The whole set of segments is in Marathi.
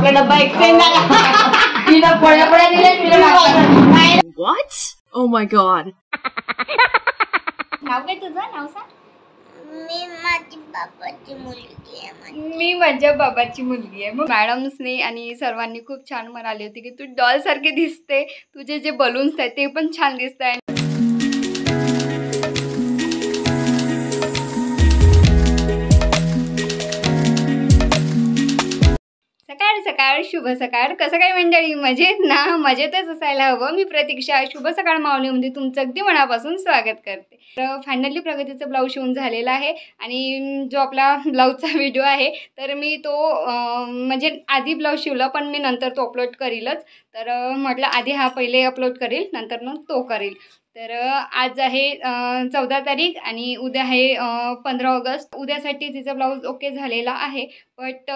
आपला डब्बा एक्सचेंज झाला. तिला पोळ्या पोळ्या दिल्या. What? Oh my god. नाव काय तुझं? नाव सांग. मी माझी बाबाची मुलगी आहे. मी माझ्या बाबाची मुलगी आहे. मग मॅडम्सने आणि सर्वांनी खूप छान म्हणाली होती की तू डॉल सारखे दिसते, तुझे जे बलून्स आहेत ते पण छान दिसत आहे. सकाळ सकाळ शुभ सकाळ. कसं काय मंडळी, मजेत ना? मजेतच असायला हवं. मी प्रतीक्षा शुभ सकाळ माऊलीमध्ये तुमचं अगदी मनापासून स्वागत करते. तर फायनली प्रगतीचा ब्लाऊज शिवून झालेला आहे आणि जो आपला ब्लाऊजचा व्हिडिओ आहे तर मी तो म्हणजे आधी ब्लाऊज शिवला पण मी नंतर तो अपलोड करीलच. तर म्हटलं आधी हा पहिले अपलोड करील नंतर मग तो करील. तर आज आहे 14 तारीख आणि उद्या आहे 15 ऑगस्ट. उद्यासाठी तिचा ब्लाऊज ओके झालेला आहे. बट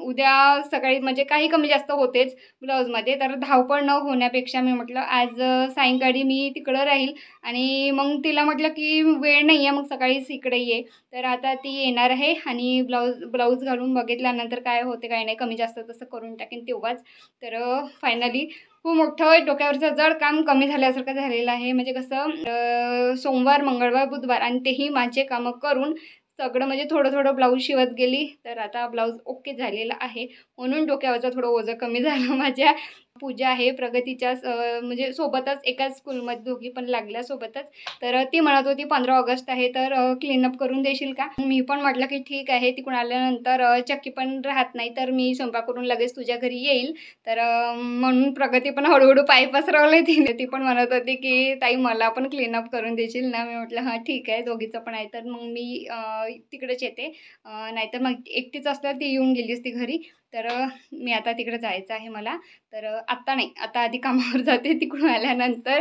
उद्या सकाळी म्हणजे काही कमी जास्त होतेच ब्लाऊजमध्ये. तर धावपळ न होण्यापेक्षा मी म्हटलं आज सायंकाळी मी तिकडं राहील आणि मग तिला म्हटलं की वेळ नाही आहे मग सकाळीच इकडे ये. तर आता ती येणार आहे आणि ब्लाऊज घालून बघितल्यानंतर काय होते काय नाही कमी जास्त तसं करून टाकेन तेव्हाच. तर फायनली खूप मोठं डोक्यावरचं जड काम कमी झाल्यासारखं झालेलं आहे. म्हणजे कसं सोमवार मंगळवार बुधवार आणि तेही माझे कामं करून सगळं म्हणजे थोडं थोडं ब्लाऊज शिवत गेली. तर आता ब्लाऊज ओके झालेला आहे म्हणून डोक्यावरचं थोडं ओझं कमी झालं माझ्या. पूजा आहे प्रगतीच्या म्हणजे सोबतच एकाच स्कूलमध्ये दोघी पण लागल्या सोबतच. तर ती म्हणत होती 15 ऑगस्ट आहे तर क्लीनअप करून देशील का. मी पण म्हटलं की ठीक आहे. तिकडून आल्यानंतर चक्की पण राहत नाही तर मी स्वयंपाक करून लगेच तुझ्या घरी येईल. तर म्हणून प्रगती पण हळूहळू पाय पसरवले तिने. ती पण म्हणत होती की ताई मला पण क्लीनअप करून देशील ना. मी म्हटलं हां ठीक आहे दोघीचं पण आहे तर मग मी तिकडेच येते. नाहीतर मग एकटीच असल्यावर ती येऊन गेली असती घरी. तर मी आता तिकडे जायचं आहे मला. तर आत्ता नाही, आता आधी कामावर जाते. तिकडून आल्यानंतर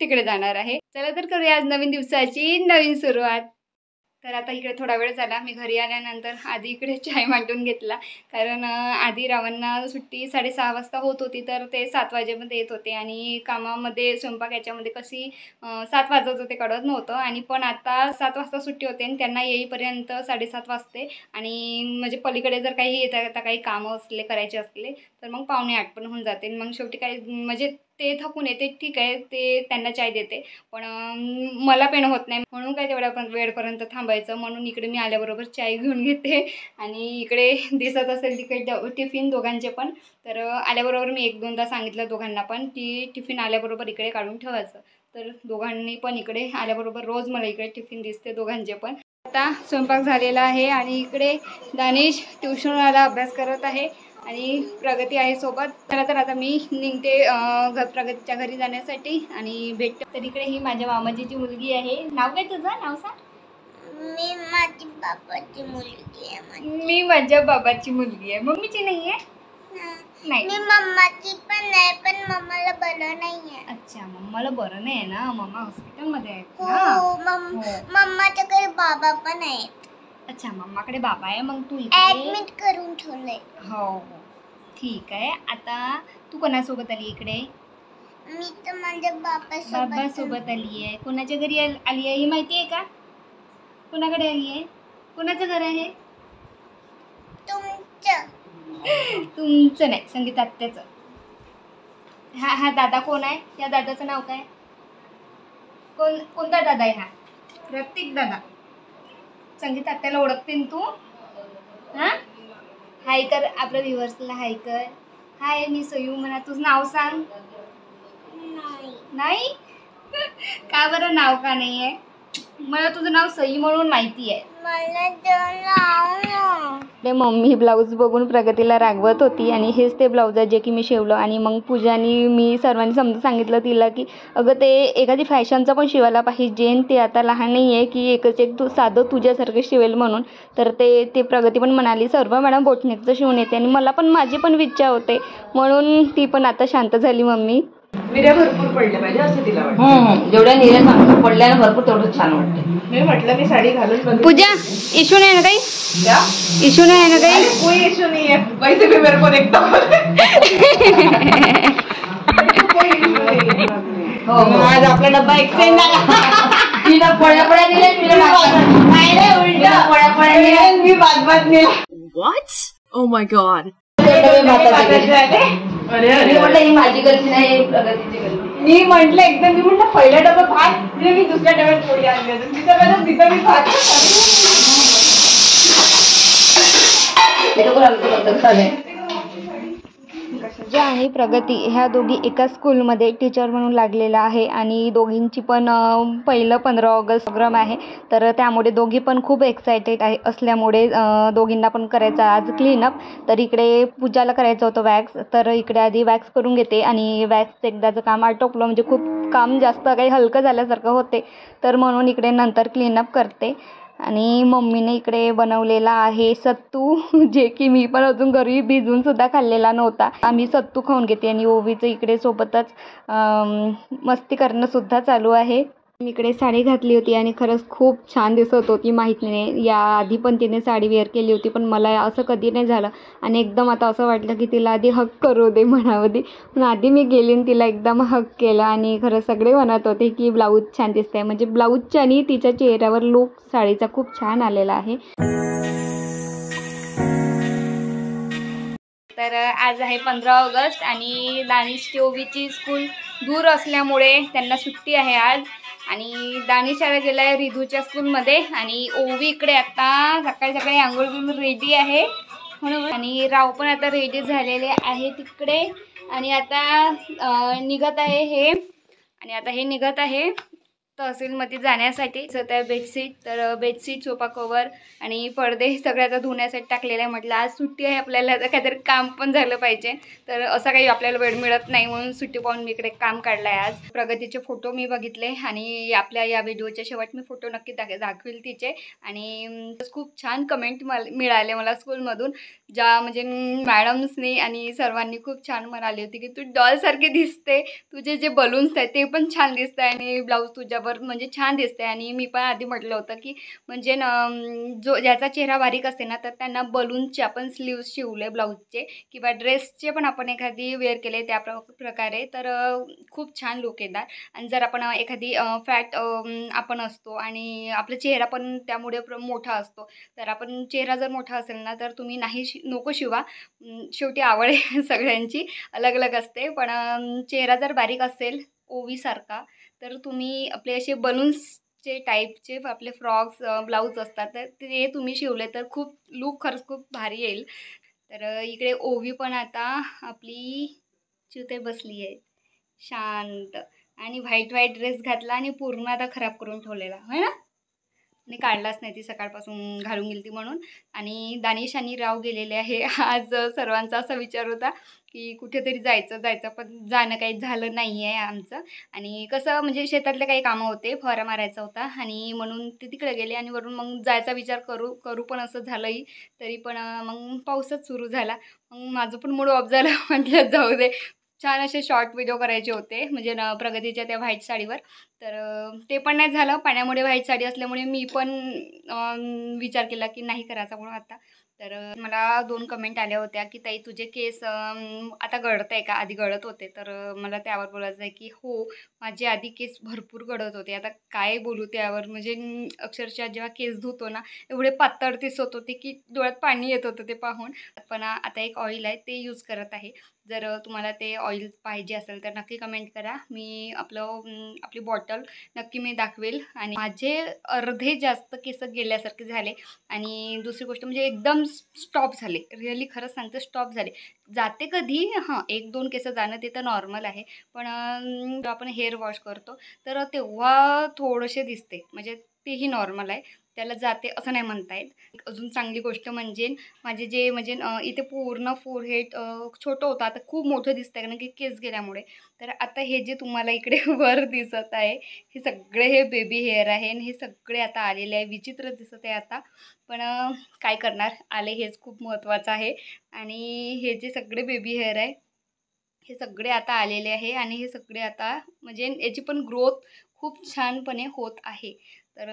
तिकडे जाणार आहे. चला तर करूया आज नवीन दिवसाची नवीन सुरुवात. तर आता इकडे थोडा वेळ झाला. मी घरी आल्यानंतर आधी इकडे चाय मांडून घेतला कारण आधी रावांना सुट्टी 6:30 वाजता होत होती तर ते 7 वाजेमध्ये येत होते आणि कामामध्ये स्वयंपाक याच्यामध्ये कशी 7 वाजत होते कळत नव्हतं. आणि पण आता 7 वाजता सुट्टी होते आणि त्यांना येईपर्यंत 7:30 वाजते. आणि म्हणजे पलीकडे जर काही येता काही कामं असले करायचे असले तर मग 7:45 पण होऊन जाते. मग शेवटी काही म्हणजे ते थकून येते ठीक आहे ते त्यांना चाय देते पण मला पेण होत नाही म्हणून काय तेवढ्या पण वेळपर्यंत थांबायचं. म्हणून इकडे मी आल्याबरोबर चाय घेऊन घेते आणि इकडे दिसत असेल तिकडे टिफिन दोघांचे पण. तर आल्याबरोबर मी 1-2दा सांगितलं दोघांना पण की टिफिन आल्याबरोबर इकडे काढून ठेवायचं. तर दोघांनी पण इकडे आल्याबरोबर रोज मला इकडे टिफिन दिसते दोघांचे पण. आता स्वयंपाक झालेला आहे आणि इकडे दानिश ट्युशनला अभ्यास करत आहे आणि प्रगती आहे सोबत. तर आता मी निघते प्रगतीच्या घरी जाण्यासाठी आणि भेटते. तर इकडे ही माझ्या मामाजीची मुलगी आहे. नाव काय तुझं? नाव सांग. मी माझी बाबाची मुलगी आहे. मी माझ्या बाबाची मुलगी आहे. मम्मीची नाही आहे? नाही. मी मम्माची पण आहे पण मम्माला बरं नाही आहे. अच्छा मम्माला बरं नाही आहे ना. मम्मा हॉस्पिटलमध्ये आहेत हो ना. मम्माच्या घरी बाबा पण आहे. अच्छा मम्माकडे बाबा आहे मग तू ऍडमिट करून ठेवलंय. हो हो ठीक आहे. आता तू कोणासोबत आली इकडे? मी तर माझ्या बाबासोबत आली आहे. कोणाच्या घरी आली आहे ही माहिती आहे का? कोणाकडे आली आहे? कोणाचं घर आहे? तुमचं नाही संगीता आत्याचं. हा दादा कोण आहे? या दादाचं नाव काय? कोणता दादा आहे हा? प्रतीक दादा. संगीता आत्याला ओळखते ना तू? हां हाय कर आपल्या व्ह्युअर्सला हाय कर. हाय मी सयू म्हणा. तुझं नाव सांग. नाही का बरं नाव का नाही आहे? मला तुझं नाव सई म्हणून माहिती आहे. मम्मी ब्लाऊज बघून प्रगतीला रागवत होती आणि हेच ते ब्लाऊज आहे जे की मी शिवलं. आणि मग पूजानी मी सर्वांनी समजून सांगितलं तिला की अगं ते एखादी फॅशनचं पण शिवायला पाहिजे. ते आता लहान नाही आहे की एकच एक तू साधं तुझ्यासारखं शिवेल म्हणून. तर ते प्रगती पण म्हणाली सर्व मॅडम बोटनेकचं शिवून येते आणि मला पण माझी पण इच्छा होते म्हणून ती पण आता शांत झाली. मम्मी निर्या भरपूर पडल्या पाहिजे असं तिला वाटतं. जेवढ्या निर्या चांगल्या पडल्या ना भरपूर तेवढं छान वाटते. मी म्हटलं मी साडी घालून बघ. पूजा इशू नाही ना काही? इशू नाही ना काही? कोई इशू नहीं है. वैसे भी मेरे को देखता आज आपला डब्बा एक्सचेंज झाला. तिला पोळ्या पोळ्या दिल्या नाही उलट पोळ्या पोळ्या दिल्या मी बाद नेला. What? Oh my god. मी म्हटलं ही माझी गलती नाही, प्रगतीची गलती. मी म्हटलं एकदम, मी म्हटलं पहिल्या डब्यात भात म्हणजे मी दुसऱ्या डब्यात पोळी आणली असेल, तिथं मी भात जे आणि प्रगती ह्या दोघी एका स्कूलमध्ये टीचर म्हणून लागलेल्या आहे आणि दोघींची पण पहिलं 15 ऑगस्ट प्रोग्राम आहे. तर त्यामुळे दोघी पण खूप एक्सायटेड आहे असल्यामुळे दोघींना पण करायचं आज क्लीनअप. तर इकडे पूजाला करायचं होतं वॅक्स, तर इकडे आधी वॅक्स करून घेते आणि वॅक्स एकदाचं काम आटोपलं म्हणजे खूप काम जास्त काही हलकं झाल्यासारखं होते, तर म्हणून इकडे नंतर क्लीनअप करते. आणि मम्मीने इकडे बनवलेला आहे सत्तू, जे की मी पण अजून घरी भिजवून सुद्धा खाल्लेला नव्हता. आम्ही सत्तू खाऊन घेते आणि ओवीचं इकडे सोबतच मस्ती करणं सुद्धा चालू आहे. मी इकडे साडी घातली होती आणि खरंच खूप छान दिसत होती. माहिती नाही या आधी पण तिने साडी वेअर केली होती, पण मला असं कधी नाही झालं आणि एकदम आता असं वाटलं की तिला आधी हक करू दे म्हणावं. पण आधी मी गेली आणि तिला एकदम हक केलं आणि खरं सगळे म्हणत होते की ब्लाऊज छान दिसतंय, म्हणजे ब्लाऊजच्या आणि तिच्या चेहऱ्यावर लूक साडीचा खूप छान आलेला आहे. तर आज आहे 15 ऑगस्ट आणि दानिशची ओवीची स्कूल दूर असल्यामुळे त्यांना सुट्टी आहे आज. आणि दानिश आता गेला आहे रिधूच्या स्कूलमध्ये आणि ओवी इकडे आता सकाळी सकाळी आंघोळ करून रेडी आहे म्हणून. आणि राव पण आता रेडी झालेले आहे तिकडे आणि आता निघत आहे हे निघत आहे तहसीलमध्ये जाण्यासाठी. त्या बेडशीट, तर बेडशीट, सोफा कवर आणि पडदे सगळे आता धुण्यासाठी टाकलेलं आहे. म्हटलं आज सुट्टी आहे आपल्याला, तर काहीतरी काम पण झालं पाहिजे, तर असं काही आपल्याला वेळ मिळत नाही म्हणून सुट्टी पाहून मी इकडे काम काढलं आहे आज. प्रगतीचे फोटो मी बघितले आणि आपल्या या व्हिडिओच्या शेवट मी फोटो नक्की दाखवेल तिचे. आणि खूप छान कमेंट मिळाले मला स्कूलमधून, ज्या म्हणजे मॅडम्सनी आणि सर्वांनी खूप छान म्हणाली होती की तू डॉलसारखी दिसते, तुझे जे बलून्स आहेत ते पण छान दिसत आहे आणि ब्लाऊज तुझ्यावर म्हणजे छान दिसते. आणि मी पण आधी म्हटलं होतं की म्हणजे ज्याचा चेहरा बारीक असते ना, तर त्यांना बलूनचे आपण स्लीव्स शिवले ब्लाऊजचे किंवा ड्रेसचे पण आपण एखादी वेअर केले त्या प्रकारे, तर खूप छान लुक येणार. आणि जर आपण एखादी फॅट आपण असतो आणि आपला चेहरा पण त्यामुळे मोठा असतो, तर आपण चेहरा जर मोठा असेल ना, तर तुम्ही नको शिवा. शेवटी आवड आहे सगळ्यांची अलग अलग असते, पण चेहरा जर बारीक असेल ओवीसारखा, तर तुम्ही आपले असे बलून्सचे टाईपचे आपले फ्रॉक्स ब्लाऊज असतात, तर ते तुम्ही शिवले तर खूप लूक खरंच खूप भारी येईल. तर इकडे ओवी पण आता आपली चिवते बसली आहे शांत आणि व्हाईट ड्रेस घातला आणि पूर्ण आता खराब करून ठेवलेला आहे ना, आणि काढलाच नाही ती सकाळपासून घालून गेली ती म्हणून. आणि दानिश आणि राव गेलेले आहे. आज सर्वांचा असा विचार होता की कुठेतरी जायचं पण जाणं काही झालं नाही आहे आमचं. आणि कसं म्हणजे शेतातले काही कामं होते, फवारा मारायचा होता आणि म्हणून ते तिकडे गेले आणि वरून मग जायचा विचार करू पण असं झालंही, तरी पण मग पाऊसच सुरू झाला. मग माझं पण मूड ऑफ झाला. म्हटलं जाऊ दे, छान असे शॉर्ट व्हिडिओ करायचे होते म्हणजे प्रगतीच्या त्या व्हाईट साडीवर, तर ते पण नाही झालं पाण्यामुळे. व्हाईट साडी असल्यामुळे मी पण विचार केला की नाही करायचा म्हणून आता. तर मला 2 कमेंट आल्या होत्या की ताई तुझे केस आता गळत आहे का, आधी गळत होते, तर मला त्यावर बोलायचं आहे की हो, माझे आधी केस भरपूर गळत होते. आता काय बोलू त्यावर, म्हणजे अक्षरशः जेव्हा केस धुतो ना, एवढे पातळ दिसत होते की डोळ्यात पाणी येत होतं ते पाहून. पण आता एक ऑइल आहे ते यूज करत आहे. जर तुम्हाला ते ऑइल पाहिजे असेल तर नक्की कमेंट करा, मी आपली बॉटल नक्की मी दाखवेल. आणि माझे अर्धे जास्त केस गेल्यासारखे झाले आणि दुसरी गोष्ट म्हणजे एकदम स्टॉप झाले, रिअली खरंच सांगते स्टॉप झाले. जाते कधी 1-2 केस जाणं ते तर नॉर्मल आहे, पण जेव्हा आपण हेअर वॉश करतो तर तेव्हा थोडेसे दिसते, म्हणजे तेही नॉर्मल आहे, त्याला जाते असं नाही म्हणता येत. अजून चांगली गोष्ट म्हणजे माझे जे म्हणजे इथे पूर्ण फोरहेड छोटं होतं, आता खूप मोठं दिसतं आहे कारण की केस गेल्यामुळे. तर आता हे जे तुम्हाला इकडे वर दिसत आहे हे सगळे हे बेबी हेअर आहे आणि हे सगळे आता आलेले आहे. विचित्र दिसत आहे आता, पण काय करणार, आले हेच खूप महत्त्वाचं आहे. आणि हे जे सगळे बेबी हेअर आहे हे सगळे आता आलेले आहे आणि हे सगळे आता म्हणजे याची पण ग्रोथ खूप छानपणे होत आहे. तर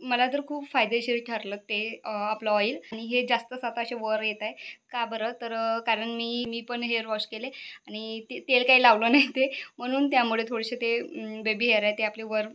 मला तर खूप फायदेशीर ठरलं ते आपलं ऑइल. आणि हे जास्तच आता असे वर येत आहे का बरं, तर कारण मी पण हेअर वॉश केले आणि तेल काही लावलं नाही ते, म्हणून त्यामुळे थोडेसे ते बेबी हेअर आहे ते आपले वर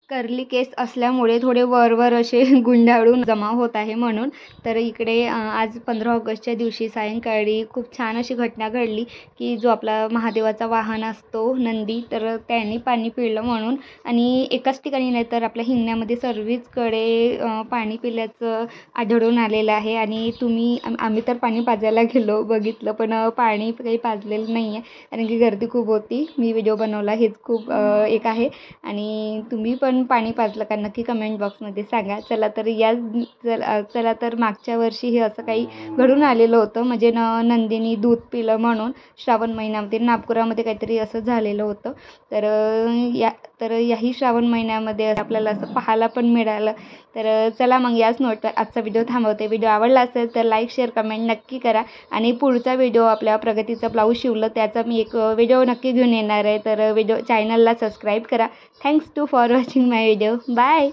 कर्ली केस असल्यामुळे थोडे वरवर असे गुंडाळून जमा होत आहे म्हणून. तर इकडे आज 15 ऑगस्टच्या दिवशी सायंकाळी खूप छान अशी घटना घडली की जो आपला महादेवाचा वाहन असतो नंदी, तर त्यांनी पाणी पिळलं म्हणून. आणि एकाच ठिकाणी नाही तर आपल्या हिंगण्यामध्ये सर्वचकडे पाणी पिल्याचं आढळून आलेलं आहे. आणि आम्ही तर पाणी पाजायला गेलो, बघितलं, पण पाणी काही पाजलेलं नाही आहे कारण की गर्दी खूप होती. मी व्हिडिओ बनवला हेच खूप एक आहे. आणि तुम्ही पण पाणी पाजलं का नक्की कमेंट बॉक्समध्ये सांगा. चला तर मागच्या वर्षी हे असं काही घडून आलेलं होतं, म्हणजे नंदीनी दूध पिलं म्हणून श्रावण महिन्यामध्ये नागपुरामध्ये काहीतरी असं झालेलं होतं. तर याही श्रावण महिन्यामध्ये आपल्याला असं पाहायला पण मिळालं. तर चला मग याच नोटवर आजचा व्हिडिओ थांबवते. व्हिडिओ आवडला असेल तर लाईक शेअर कमेंट नक्की करा. आणि पुढचा व्हिडिओ आपल्या प्रगतीचं ब्लाऊज शिवलं त्याचा मी एक व्हिडिओ नक्की घेऊन येणार आहे. तर चॅनलला सबस्क्राईब करा. Thanks for watching my video. Bye.